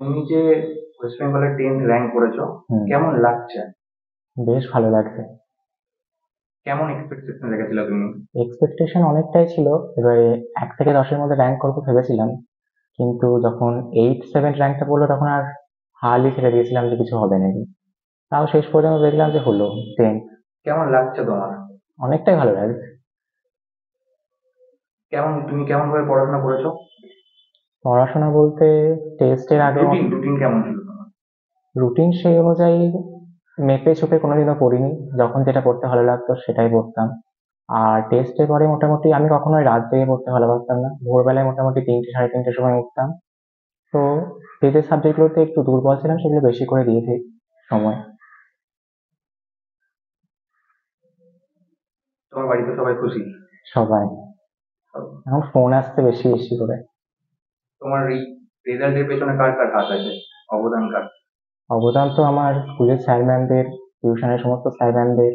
তুমি যে ওয়েস্ট বেঙ্গলের 10th র্যাঙ্ক করেছো, হুম। কেমন লাগছে? বেশ ভালো লাগছে। কেমন এক্সপেকটেশন রেখেছিলে তুমি? এক্সপেকটেশন অনেকটাই ছিল। এবারে 1 থেকে 10-এর মধ্যে র্যাঙ্ক করবো ভেবেছিলাম, কিন্তু যখন 8-7 র্যাঙ্কটা পড়লো তখন আর হালই ছেড়ে দিয়েছিলাম যে কিছু হবে নাকি। তাও শেষ পর্যন্ত দেখলাম যে হলো 10। কেমন লাগছে তোমার? অনেকটাই ভালো লাগছে। তুমি কেমন ভাবে পড়াশোনা করেছো? পড়াশোনা বলতে টেস্টের আগে রুটিন রুটিন কেমন ছিল তোমার? রুটিন সেই অনুযায়ী মেপে চুপে কোনোদিনও পড়িনি। যখন যেটা পড়তে ভালো লাগতো সেটাই পড়তাম। আর টেস্টের পরে মোটামুটি আমি কখনোই রাত জেগে পড়তে ভালোবাসতাম না, ভোরবেলায় মোটামুটি 3টে সাড়ে 3টের সময় উঠতাম। তো যে সাবজেক্টগুলোতে একটু দুর্বল ছিলাম সেগুলো বেশি করে দিয়েছি সময়। তোমার বাড়িতে সবাই খুশি? সবাই। এখন ফোন আসছে বেশি বেশি করে। তোমার এই রেজাল্টের পেছনে কার কার হাত আছে, অবদান কার? অবদান তো আমার স্কুলের স্যার ম্যামদের, টিউশনের সমস্ত স্যার ম্যামদের,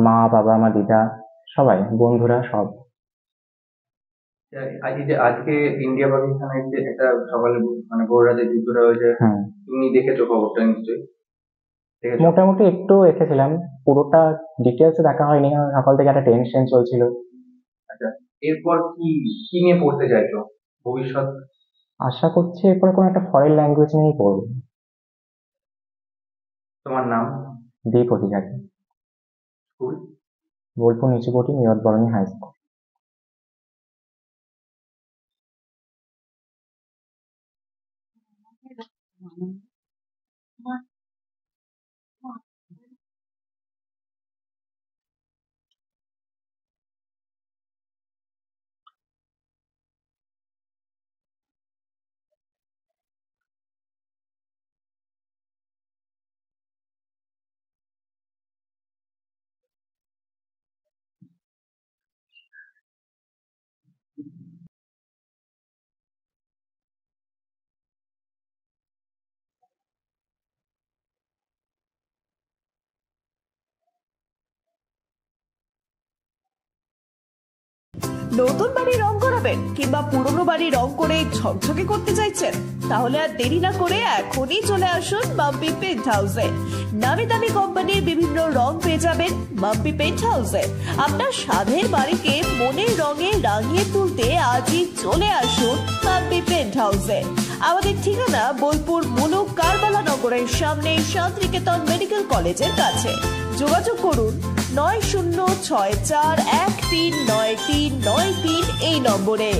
মা বাবা আমার দিদা, সবাই, বন্ধুরা সব। এই যে আজকে ইন্ডিয়া পাকিস্তানের যে একটা সকালে মানে ভোর রাতে যুদ্ধটা হয়েছে, হুম। তুমি দেখেছো খবরটা নিশ্চয়ই? দেখেছো? মোটামুটি একটু দেখেছিলাম, পুরোটা ডিটেলসে দেখা হয়নি, কারণ সকাল থেকে একটা টেনশন চলছিল। আচ্ছা, এরপর কি কি নিয়ে পড়তে চাইছো ভবিষ্যৎ? আশা করছি এরপরে কোনো একটা ফরেন ল্যাঙ্গুয়েজ নিয়েই পড়বো। তোমার নাম? দীপ অধিকারী। স্কুল? বোলপুর নিচুকোটি নিয়ত হাই স্কুল। নতুন বাড়ি রং করাবেন কিংবা পুরনো বাড়ি রং করে ঝকঝকে করতে চাইছেন? তাহলে আর দেরি না করে এখনই চলে আসুন মাম্পি পেন্ট হাউসে। নামি দামি কোম্পানির বিভিন্ন রং পেয়ে যাবেন মাম্পি পেন্ট হাউসে। আপনার স্বাদের বাড়িকে মনের রঙে রাঙিয়ে তুলতে আজই চলে আসুন মাম্পি পেন্ট হাউসে। আমাদের ঠিকানা বোলপুর মুলুক কারবালা নগরের সামনে শান্তিনিকেতন মেডিকেল কলেজের কাছে। যোগাযোগ করুন 9064139393 এই নম্বরে।